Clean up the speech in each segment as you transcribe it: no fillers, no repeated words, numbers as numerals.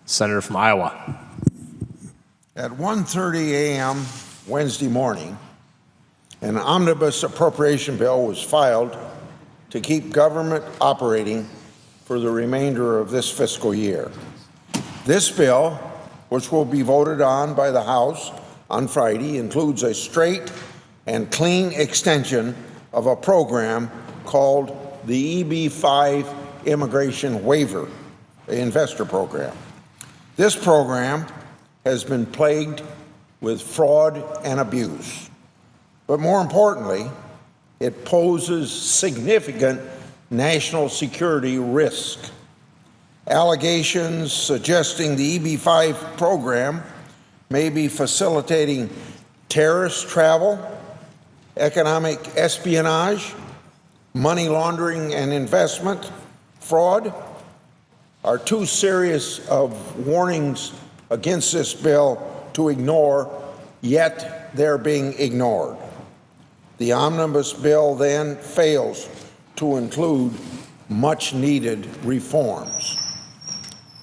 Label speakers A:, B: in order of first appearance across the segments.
A: Senator from Iowa.
B: At 1:30 a.m. Wednesday morning, an omnibus appropriation bill was filed to keep government operating for the remainder of this fiscal year. This bill, which will be voted on by the House on Friday, includes a straight and clean extension of a program called the EB-5 Immigration Waiver Investor Program. This program has been plagued with fraud and abuse, but more importantly, it poses significant national security risk. Allegations suggesting the EB-5 program may be facilitating terrorist travel, economic espionage, money laundering and investment fraud are too serious of warnings against this bill to ignore, yet they're being ignored. The omnibus bill then fails to include much-needed reforms.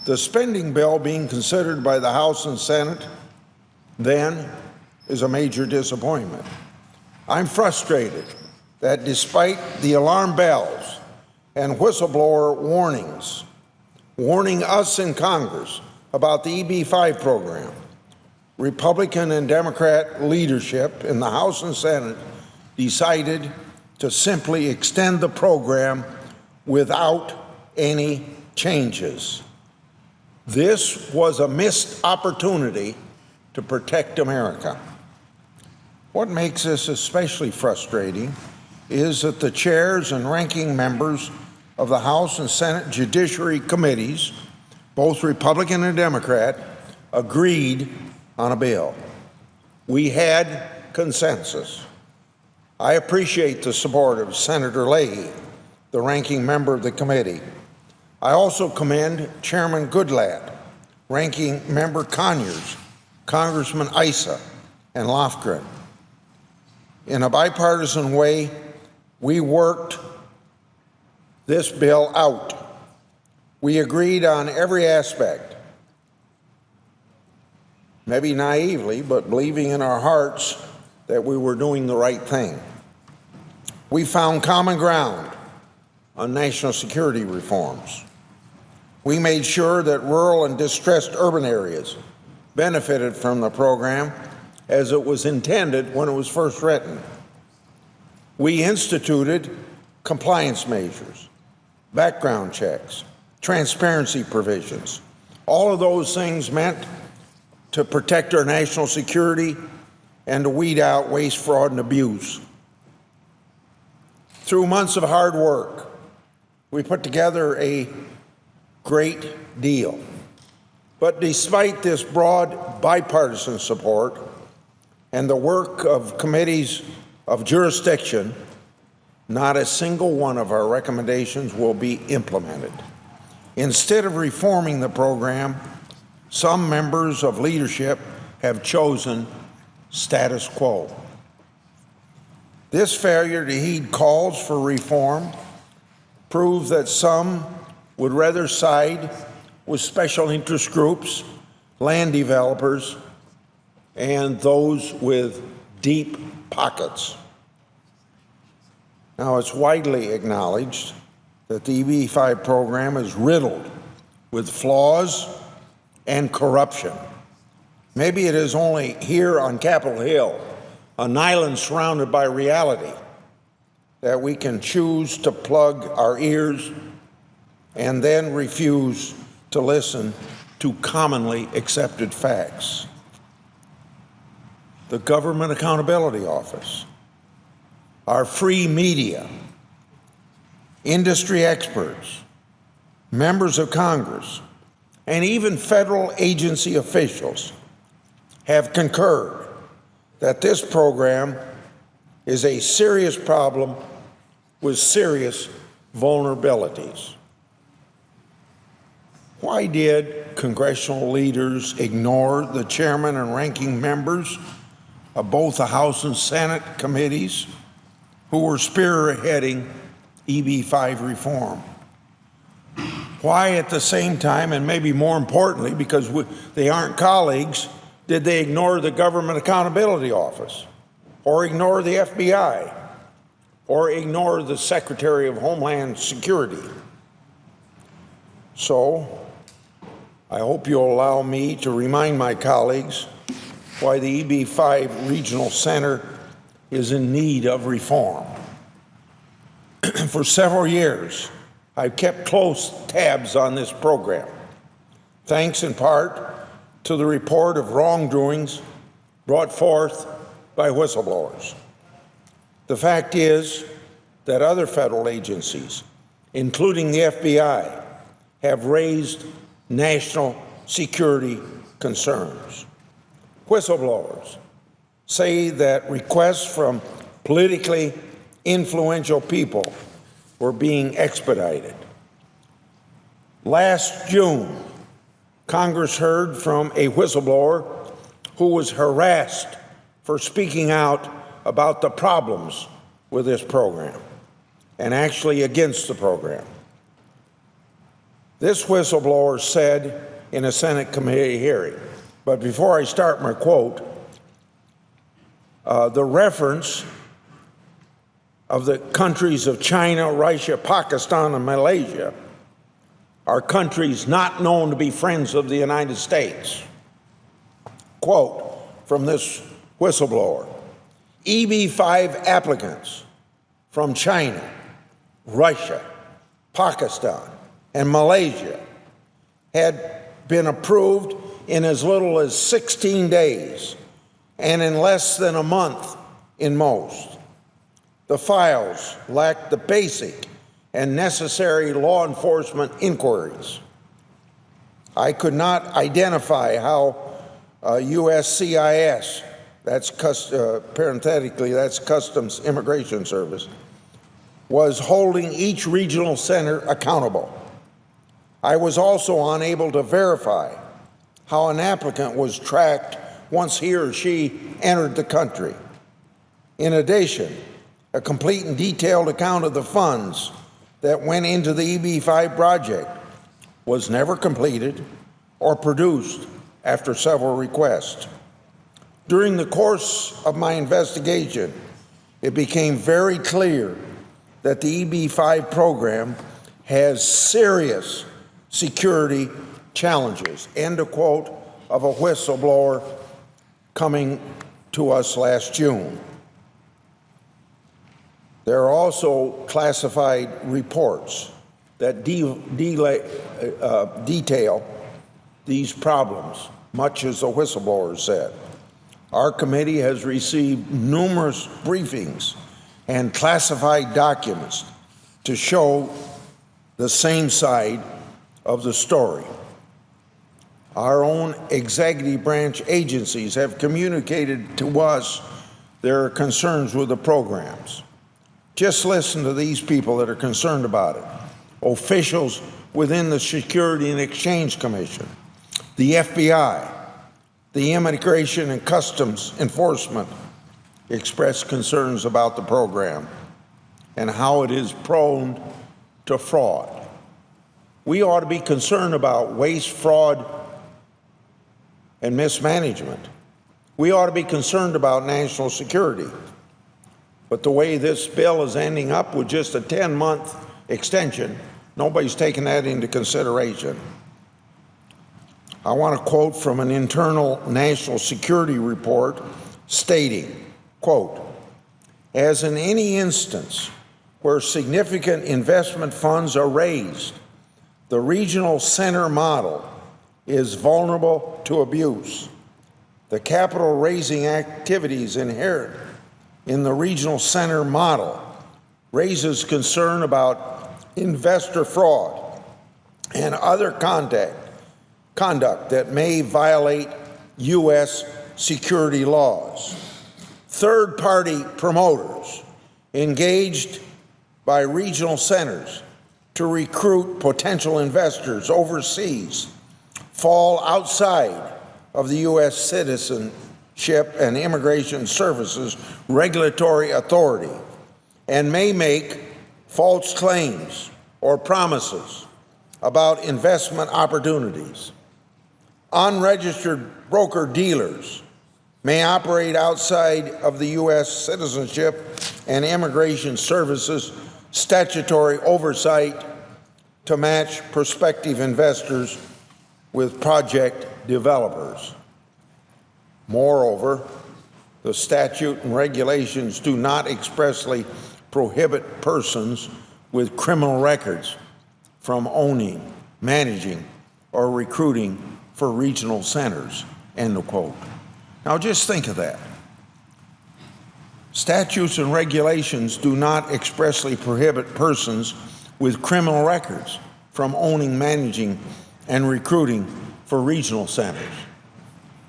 B: The spending bill being considered by the House and Senate then is a major disappointment. I'm frustrated that despite the alarm bells and whistleblower warnings warning us in Congress about the EB-5 program, Republican and Democrat leadership in the House and Senate decided to simply extend the program without any changes. This was a missed opportunity to protect America. What makes this especially frustrating is that the chairs and ranking members of the House and Senate Judiciary Committees, both Republican and Democrat, agreed on a bill. We had consensus. I appreciate the support of Senator Leahy, the ranking member of the committee. I also commend Chairman Goodlatte, Ranking Member Conyers, Congressman Issa, and Lofgren. In a bipartisan way, we worked this bill out. We agreed on every aspect, maybe naively, but believing in our hearts that we were doing the right thing. We found common ground on national security reforms. We made sure that rural and distressed urban areas benefited from the program as it was intended when it was first written. We instituted compliance measures, background checks, transparency provisions. All of those things meant to protect our national security and to weed out waste, fraud, and abuse. Through months of hard work, we put together a great deal. But despite this broad bipartisan support and the work of committees of jurisdiction, not a single one of our recommendations will be implemented. Instead of reforming the program, some members of leadership have chosen status quo. This failure to heed calls for reform proves that some would rather side with special interest groups, land developers, and those with deep pockets. Now, it's widely acknowledged that the EB-5 program is riddled with flaws and corruption. Maybe it is only here on Capitol Hill, an island surrounded by reality, that we can choose to plug our ears and then refuse to listen to commonly accepted facts. The Government Accountability Office, our free media, industry experts, members of Congress, and even federal agency officials have concurred that this program is a serious problem with serious vulnerabilities. Why did congressional leaders ignore the chairman and ranking members of both the House and Senate committees who were spearheading EB-5 reform? Why at the same time, and maybe more importantly, because they aren't colleagues, did they ignore the Government Accountability Office, or ignore the FBI, or ignore the Secretary of Homeland Security? So, I hope you'll allow me to remind my colleagues why the EB-5 Regional Center is in need of reform. For several years, I've kept close tabs on this program, thanks in part to the report of wrongdoings brought forth by whistleblowers. The fact is that other federal agencies, including the FBI, have raised national security concerns. Whistleblowers say that requests from politically influential people were being expedited. Last June, Congress heard from a whistleblower who was harassed for speaking out about the problems with this program and actually against the program. This whistleblower said in a Senate committee hearing, but before I start my quote, the reference of the countries of China, Russia, Pakistan, and Malaysia are countries not known to be friends of the United States. Quote from this whistleblower: EB-5 applicants from China, Russia, Pakistan, and Malaysia had been approved in as little as 16 days and in less than a month in most. The files lacked the basic and necessary law enforcement inquiries. I could not identify how USCIS, parenthetically, that's Customs Immigration Service, was holding each regional center accountable. I was also unable to verify how an applicant was tracked once he or she entered the country. In addition, a complete and detailed account of the funds that went into the EB-5 project was never completed or produced after several requests. During the course of my investigation, it became very clear that the EB-5 program has serious security challenges. End of quote of a whistleblower coming to us last June. There are also classified reports that detail these problems, much as the whistleblower said. Our committee has received numerous briefings and classified documents to show the same side of the story. Our own executive branch agencies have communicated to us their concerns with the programs. Just listen to these people that are concerned about it. Officials within the Security and Exchange Commission, the FBI, the Immigration and Customs Enforcement expressed concerns about the program and how it is prone to fraud. We ought to be concerned about waste, fraud, and mismanagement. We ought to be concerned about national security. But the way this bill is ending up with just a 10-month extension, nobody's taken that into consideration. I want to quote from an internal national security report stating, quote, as in any instance where significant investment funds are raised, the regional center model is vulnerable to abuse. The capital raising activities inherent in the regional center model raises concern about investor fraud and other conduct that may violate U.S. security laws. Third-party promoters engaged by regional centers to recruit potential investors overseas fall outside of the U.S. Citizenship and Immigration Services regulatory authority and may make false claims or promises about investment opportunities. Unregistered broker-dealers may operate outside of the U.S. Citizenship and Immigration Services statutory oversight to match prospective investors with project developers. Moreover, the statute and regulations do not expressly prohibit persons with criminal records from owning, managing, or recruiting for regional centers, end of quote. Now just think of that. Statutes and regulations do not expressly prohibit persons with criminal records from owning, managing, and recruiting for regional centers.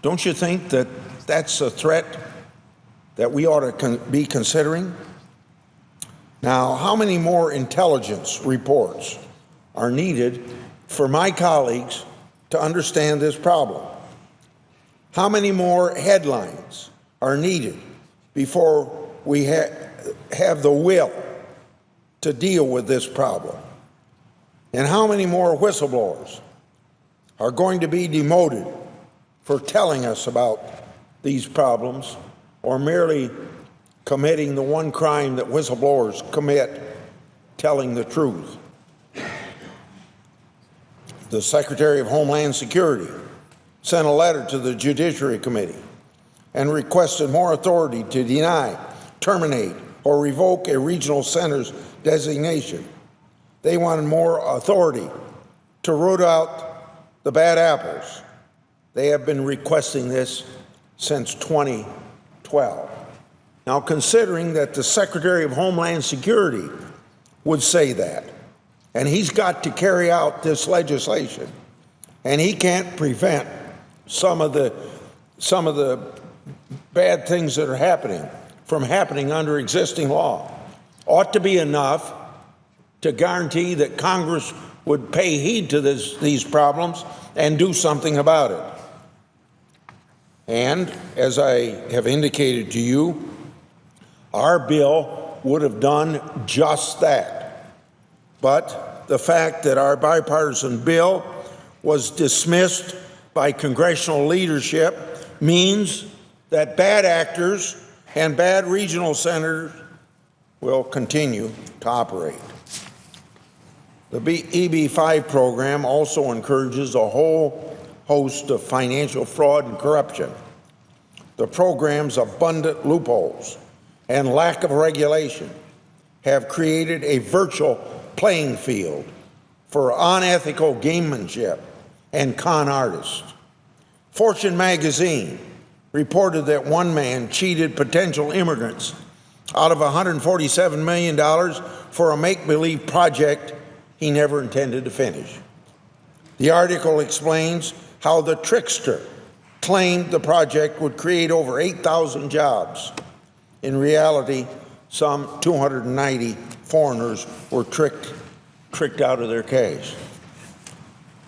B: Don't you think that that's a threat that we ought to be considering? Now, how many more intelligence reports are needed for my colleagues to understand this problem? How many more headlines are needed before we have the will to deal with this problem? And how many more whistleblowers are going to be demoted for telling us about these problems or merely committing the one crime that whistleblowers commit, telling the truth? The Secretary of Homeland Security sent a letter to the Judiciary Committee and requested more authority to deny, terminate, or revoke a regional center's designation. They wanted more authority to root out the bad apples. They have been requesting this since 2012. Now, considering that the Secretary of Homeland Security would say that, and he's got to carry out this legislation, and he can't prevent some of the bad things that are happening from happening under existing law, ought to be enough to guarantee that Congress would pay heed to these problems and do something about it. And as I have indicated to you, our bill would have done just that. But the fact that our bipartisan bill was dismissed by congressional leadership means that bad actors and bad regional centers will continue to operate. The EB-5 program also encourages a whole host of financial fraud and corruption. The program's abundant loopholes and lack of regulation have created a virtual playing field for unethical gamemanship and con artists. Fortune magazine reported that one man cheated potential immigrants out of $147 million for a make-believe project he never intended to finish. The article explains how the trickster claimed the project would create over 8,000 jobs. In reality, some 290 foreigners were tricked out of their cash.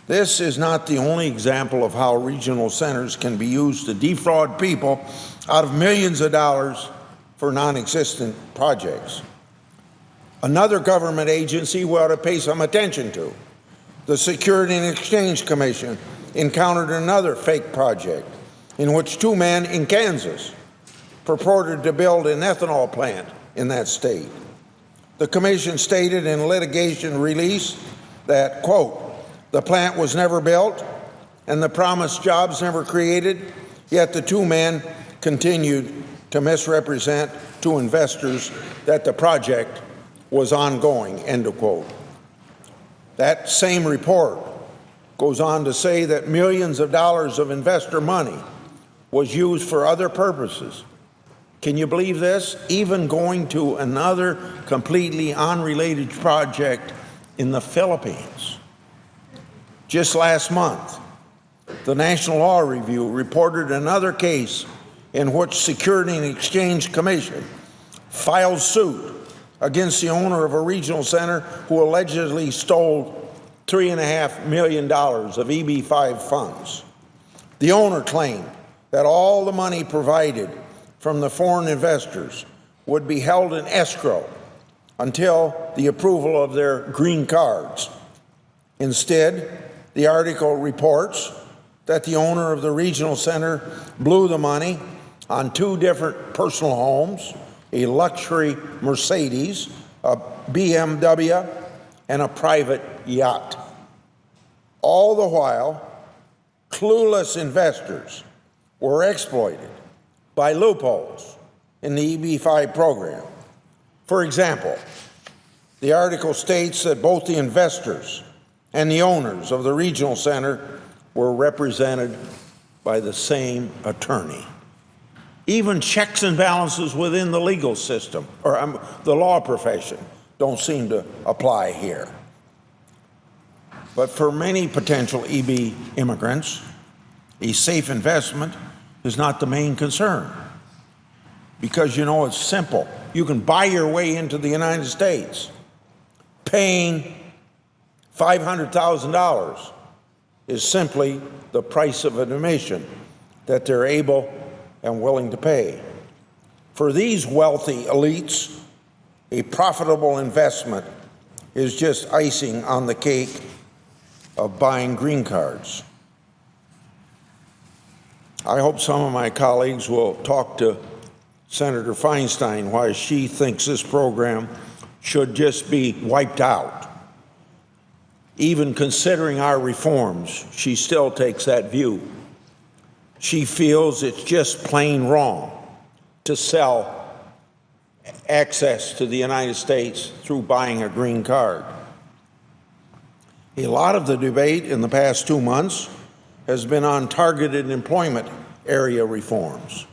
B: This is not the only example of how regional centers can be used to defraud people out of millions of dollars for non-existent projects. Another government agency we ought to pay some attention to, the Security and Exchange Commission, encountered another fake project in which two men in Kansas purported to build an ethanol plant in that state. The commission stated in a litigation release that, quote, the plant was never built and the promised jobs never created, yet the two men continued to misrepresent to investors that the project was ongoing, end of quote. That same report goes on to say that millions of dollars of investor money was used for other purposes. Can you believe this? Even going to another completely unrelated project in the Philippines. Just last month, the National Law Review reported another case in which Security and Exchange Commission filed suit against the owner of a regional center who allegedly stole $3.5 million of EB-5 funds. The owner claimed that all the money provided from the foreign investors would be held in escrow until the approval of their green cards. Instead, the article reports that the owner of the regional center blew the money on 2 different personal homes, a luxury Mercedes, a BMW, and a private yacht. All the while, clueless investors were exploited by loopholes in the EB-5 program. For example, the article states that both the investors and the owners of the regional center were represented by the same attorney. Even checks and balances within the legal system, or the law profession, don't seem to apply here. But for many potential EB immigrants, a safe investment is not the main concern. Because, you know, it's simple. You can buy your way into the United States. Paying $500,000 is simply the price of admission that they're able and willing to pay. For these wealthy elites, a profitable investment is just icing on the cake of buying green cards. I hope some of my colleagues will talk to Senator Feinstein why she thinks this program should just be wiped out. Even considering our reforms, she still takes that view. She feels it's just plain wrong to sell access to the United States through buying a green card. A lot of the debate in the past 2 months has been on targeted employment area reforms.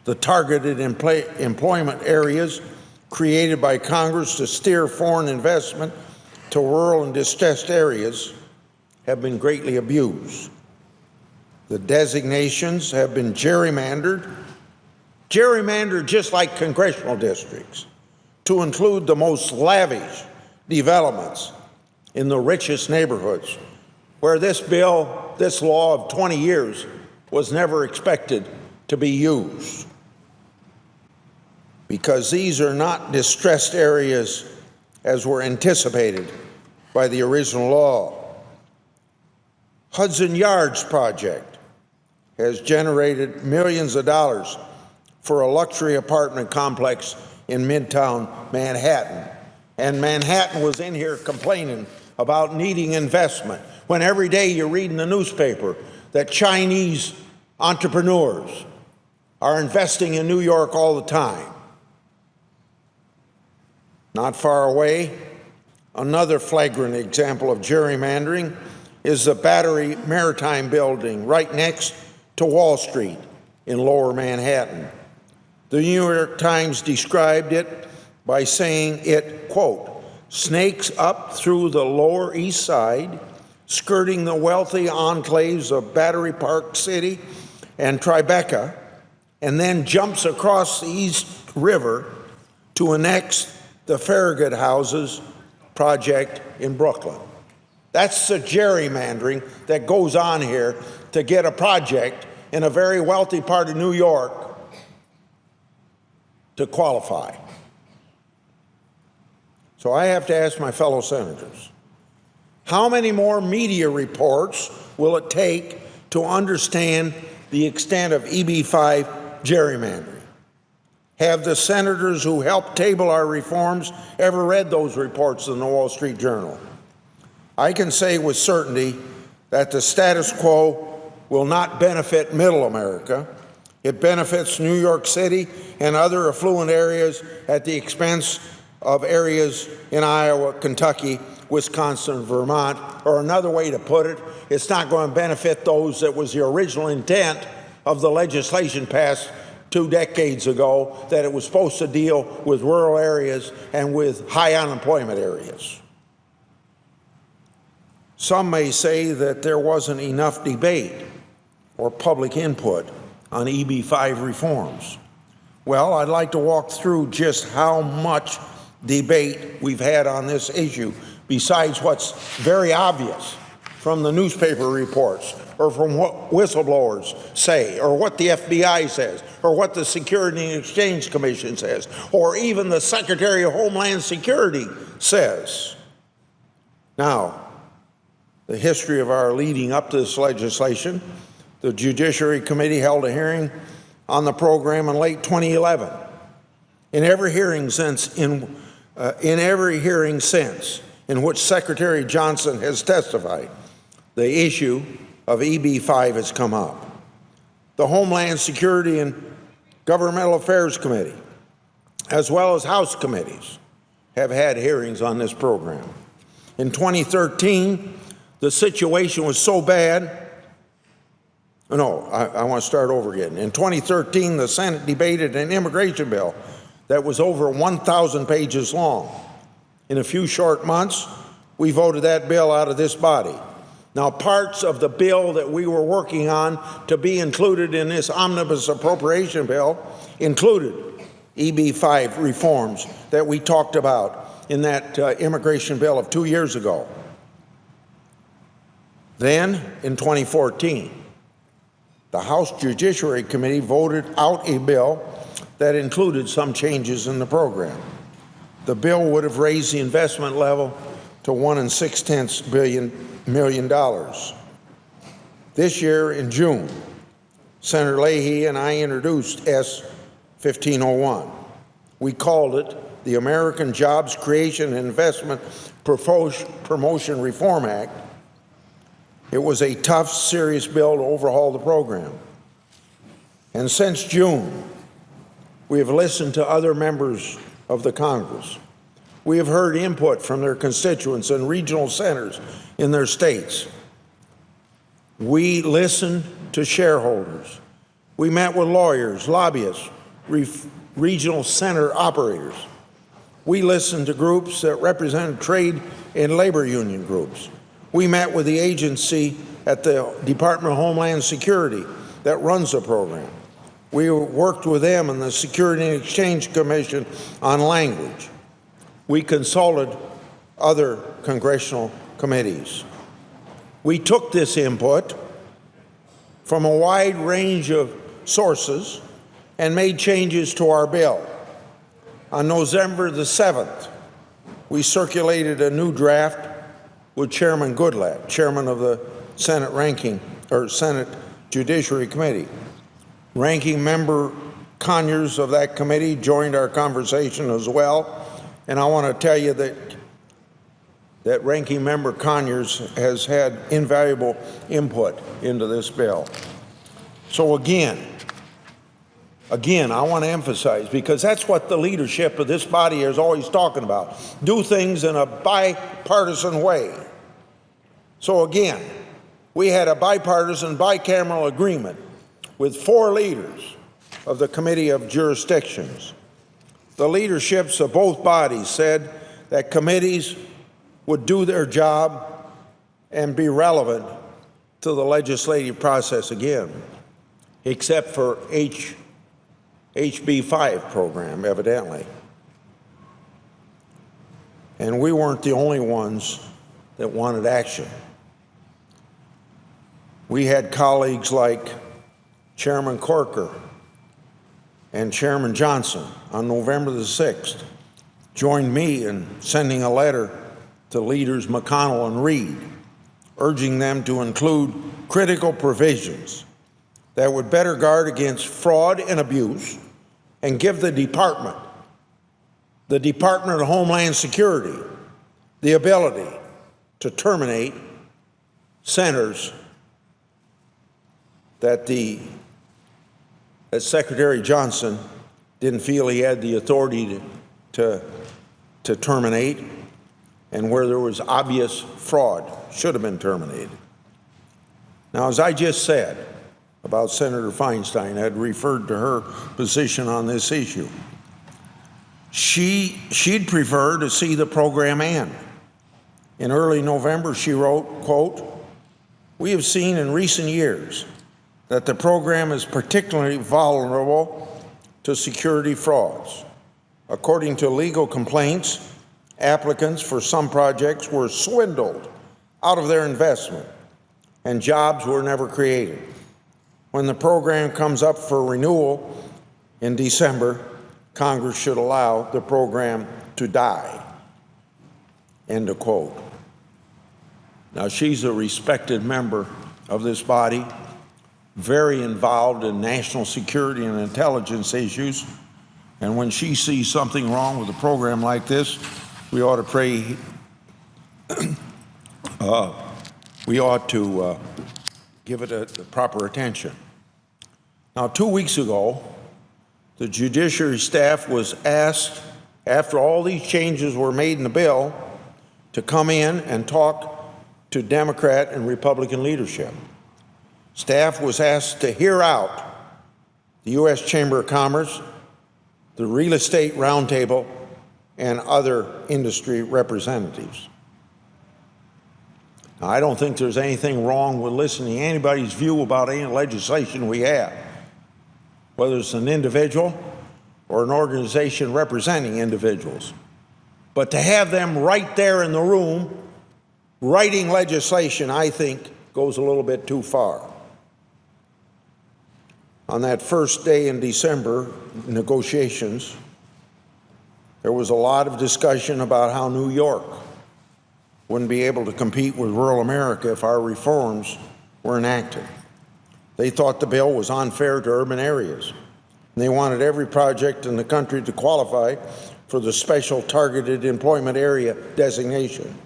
B: The targeted employment areas created by Congress to steer foreign investment to rural and distressed areas have been greatly abused. The designations have been gerrymandered just like congressional districts, to include the most lavish developments in the richest neighborhoods, where this law of 20 years was never expected to be used. Because these are not distressed areas as were anticipated by the original law. Hudson Yards project has generated millions of dollars for a luxury apartment complex in Midtown Manhattan. And Manhattan was in here complaining about needing investment, when every day you read in the newspaper that Chinese entrepreneurs are investing in New York all the time. Not far away, another flagrant example of gerrymandering is the Battery Maritime building right next to Wall Street in Lower Manhattan. The New York Times described it by saying it, quote, snakes up through the Lower East Side, skirting the wealthy enclaves of Battery Park City and Tribeca, and then jumps across the East River to annex the Farragut Houses project in Brooklyn. That's the gerrymandering that goes on here to get a project in a very wealthy part of New York to qualify. So I have to ask my fellow senators, how many more media reports will it take to understand the extent of EB-5 gerrymandering? Have the senators who helped table our reforms ever read those reports in the Wall Street Journal? I can say with certainty that the status quo will not benefit middle America. It benefits New York City and other affluent areas at the expense of areas in Iowa, Kentucky, Wisconsin, Vermont. Or another way to put it, it's not going to benefit those that was the original intent of the legislation passed 2 decades ago, that it was supposed to deal with rural areas and with high unemployment areas. Some may say that there wasn't enough debate or public input on EB-5 reforms. Well, I'd like to walk through just how much debate we've had on this issue, besides what's very obvious from the newspaper reports, or from what whistleblowers say, or what the FBI says, or what the Security and Exchange Commission says, or even the Secretary of Homeland Security says. Now, the history of our leading up to this legislation, the Judiciary Committee held a hearing on the program in late 2011. In every hearing since, in which Secretary Johnson has testified, the issue of EB-5 has come up. The Homeland Security and Governmental Affairs Committee, as well as House committees, have had hearings on this program. In 2013, the situation was so bad. I want to start over again. In 2013, the Senate debated an immigration bill that was over 1,000 pages long. In a few short months, we voted that bill out of this body. Now, parts of the bill that we were working on to be included in this omnibus appropriation bill included EB-5 reforms that we talked about in that immigration bill of 2 years ago. Then, in 2014, the House Judiciary Committee voted out a bill that included some changes in the program. The bill would have raised the investment level to $1.6 billion. This year in June, Senator Leahy and I introduced S-1501. We called it the American Jobs Creation and Investment Promotion Reform Act. It was a tough, serious bill to overhaul the program. And since June, we have listened to other members of the Congress. We have heard input from their constituents and regional centers in their states. We listened to shareholders. We met with lawyers, lobbyists, regional center operators. We listened to groups that represent trade and labor union groups. We met with the agency at the Department of Homeland Security that runs the program. We worked with them and the Security and Exchange Commission on language. We consulted other congressional committees. We took this input from a wide range of sources and made changes to our bill. On November the 7th, we circulated a new draft with Chairman Goodlatte, chairman of the Senate Judiciary Committee. Ranking Member Conyers of that committee joined our conversation as well, and I want to tell you that Ranking Member Conyers has had invaluable input into this bill. So again, I want to emphasize, because that's what the leadership of this body is always talking about, do things in a bipartisan way. So again, we had a bipartisan, bicameral agreement with 4 leaders of the Committee of Jurisdictions. The leaderships of both bodies said that committees would do their job and be relevant to the legislative process again, except for HB5 program, evidently. And we weren't the only ones that wanted action. We had colleagues like Chairman Corker and Chairman Johnson on November the 6th joined me in sending a letter to leaders McConnell and Reid, urging them to include critical provisions that would better guard against fraud and abuse and give the Department of Homeland Security, the ability to terminate centers that Secretary Johnson didn't feel he had the authority to terminate, and where there was obvious fraud should have been terminated. Now, as I just said about Senator Feinstein, I had referred to her position on this issue. She'd prefer to see the program end. In early November, she wrote, quote, "We have seen in recent years that the program is particularly vulnerable to security frauds. According to legal complaints, applicants for some projects were swindled out of their investment, and jobs were never created. When the program comes up for renewal in December, Congress should allow the program to die." End of quote. Now, she's a respected member of this body, very involved in national security and intelligence issues. And when she sees something wrong with a program like this, we ought to pray, we ought to give it the proper attention. Now, 2 weeks ago, the Judiciary staff was asked, after all these changes were made in the bill, to come in and talk to Democrat and Republican leadership. Staff was asked to hear out the U.S. Chamber of Commerce, the Real Estate Roundtable, and other industry representatives. Now, I don't think there's anything wrong with listening to anybody's view about any legislation we have, whether it's an individual or an organization representing individuals. But to have them right there in the room writing legislation, I think, goes a little bit too far. On that first day in December negotiations, there was a lot of discussion about how New York wouldn't be able to compete with rural America if our reforms were enacted. They thought the bill was unfair to urban areas, and they wanted every project in the country to qualify for the special targeted employment area designation.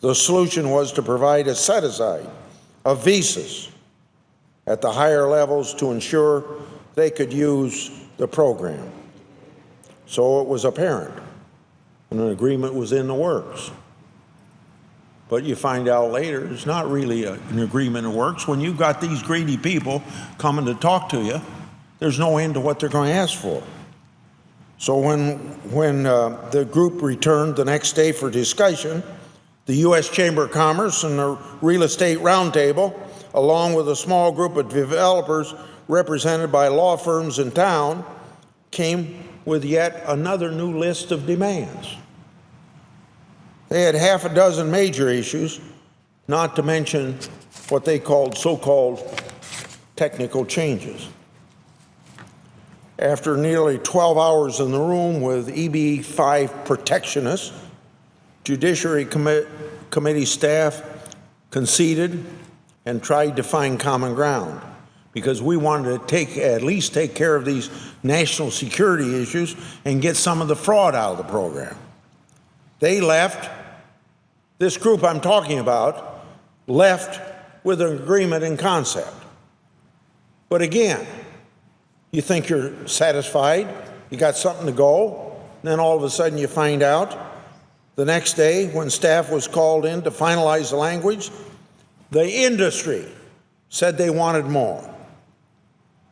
B: The solution was to provide a set-aside of visas at the higher levels to ensure they could use the program. So it was apparent, and an agreement was in the works. But you find out later it's not really an agreement that works. When you've got these greedy people coming to talk to you, there's no end to what they're going to ask for. So when the group returned the next day for discussion, the U.S. Chamber of Commerce and the Real Estate Roundtable, along with a small group of developers represented by law firms in town, came with yet another new list of demands. They had half a dozen major issues, not to mention what they called so-called technical changes. After nearly 12 hours in the room with EB-5 protectionists, Judiciary Committee staff conceded and tried to find common ground, because we wanted to at least take care of these national security issues and get some of the fraud out of the program. They left, this group I'm talking about, left with an agreement in concept. But again, you think you're satisfied, you got something to go, and then all of a sudden you find out the next day when staff was called in to finalize the language, the industry said they wanted more.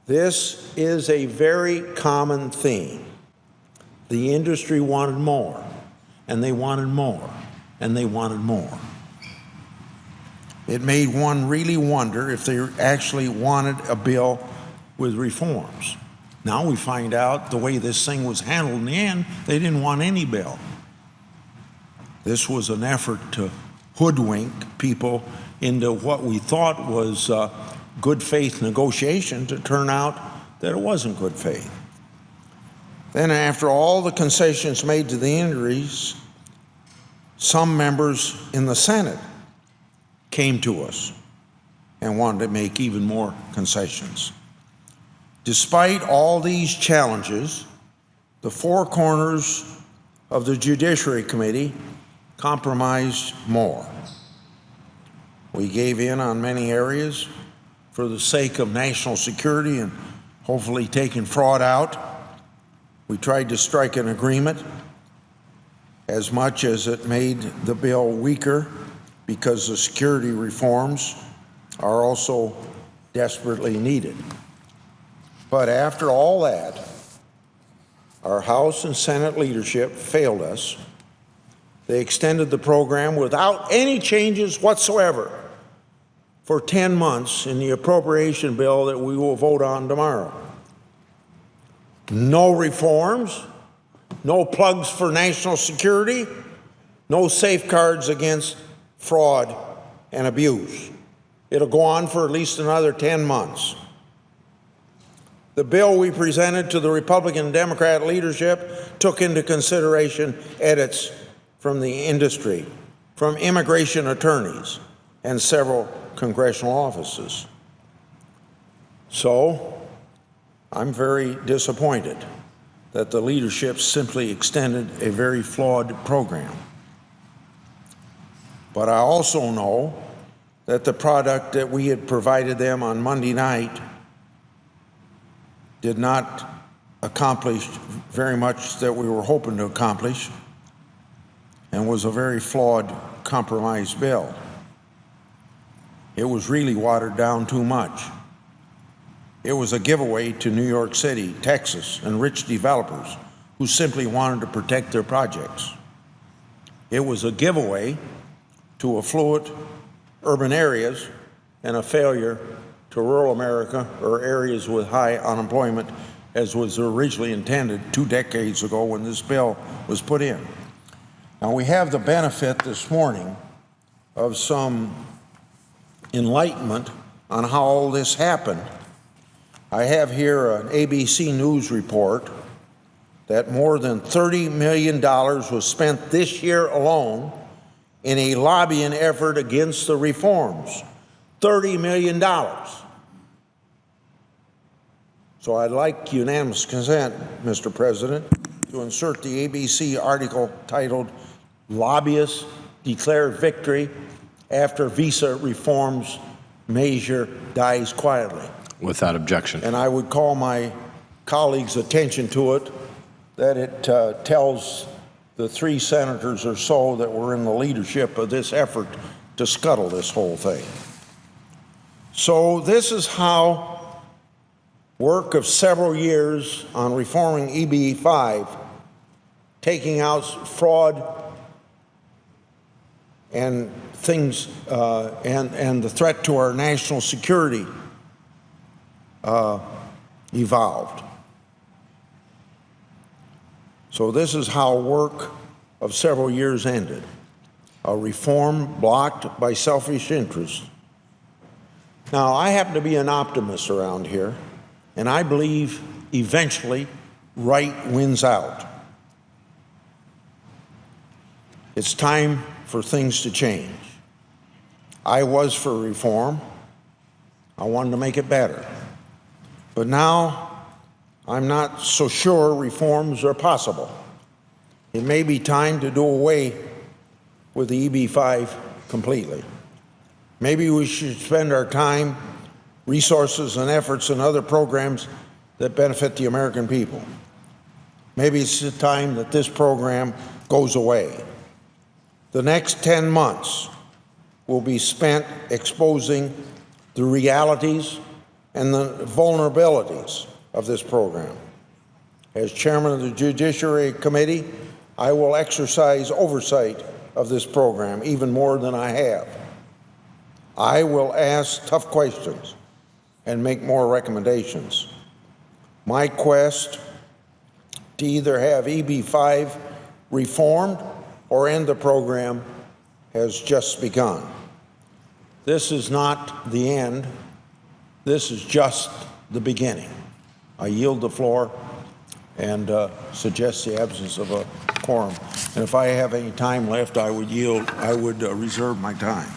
B: This is a very common theme. The industry wanted more, and they wanted more, and they wanted more. It made one really wonder if they actually wanted a bill with reforms. Now we find out the way this thing was handled in the end, they didn't want any bill. This was an effort to hoodwink people into what we thought was good faith negotiation, to turn out that it wasn't good faith. Then after all the concessions made to the industries, some members in the Senate came to us and wanted to make even more concessions. Despite all these challenges, the four corners of the Judiciary Committee compromised more. We gave in on many areas for the sake of national security and hopefully taking fraud out. We tried to strike an agreement as much as it made the bill weaker, because the security reforms are also desperately needed. But after all that, our House and Senate leadership failed us. They extended the program without any changes whatsoever for 10 months in the appropriation bill that we will vote on tomorrow. No reforms, no plugs for national security, no safeguards against fraud and abuse. It'll go on for at least another 10 months. The bill we presented to the Republican and Democrat leadership took into consideration edits from the industry, from immigration attorneys, and several congressional offices. So I'm very disappointed that the leadership simply extended a very flawed program. But I also know that the product that we had provided them on Monday night did not accomplish very much that we were hoping to accomplish, and was a very flawed, compromise bill. It was really watered down too much. It was a giveaway to New York City, Texas, and rich developers who simply wanted to protect their projects. It was a giveaway to affluent urban areas and a failure to rural America or areas with high unemployment, as was originally intended 2 decades ago when this bill was put in. Now, we have the benefit this morning of some enlightenment on how all this happened. I have here an ABC News report that more than $30 million was spent this year alone in a lobbying effort against the reforms. $30 million. So I'd like unanimous consent, Mr. President, to insert the ABC article titled "Lobbyists Declare Victory After Visa Reforms Measure Dies Quietly."
A: Without objection.
B: And I would call my colleagues' attention to it, that it tells the 3 senators or so that were in the leadership of this effort to scuttle this whole thing. So this is how work of several years on reforming EB-5, taking out fraud and things, and the threat to our national security evolved. So this is how work of several years ended. A reform blocked by selfish interests. Now, I happen to be an optimist around here, and I believe eventually right wins out. It's time for things to change. I was for reform. I wanted to make it better. But now, I'm not so sure reforms are possible. It may be time to do away with the EB-5 completely. Maybe we should spend our time, resources, and efforts in other programs that benefit the American people. Maybe it's the time that this program goes away. The next 10 months will be spent exposing the realities and the vulnerabilities of this program. As chairman of the Judiciary Committee, I will exercise oversight of this program even more than I have. I will ask tough questions and make more recommendations. My quest to either have EB-5 reformed or end the program has just begun. This is not the end. This is just the beginning. I yield the floor and suggest the absence of a quorum. And if I have any time left, I would reserve my time.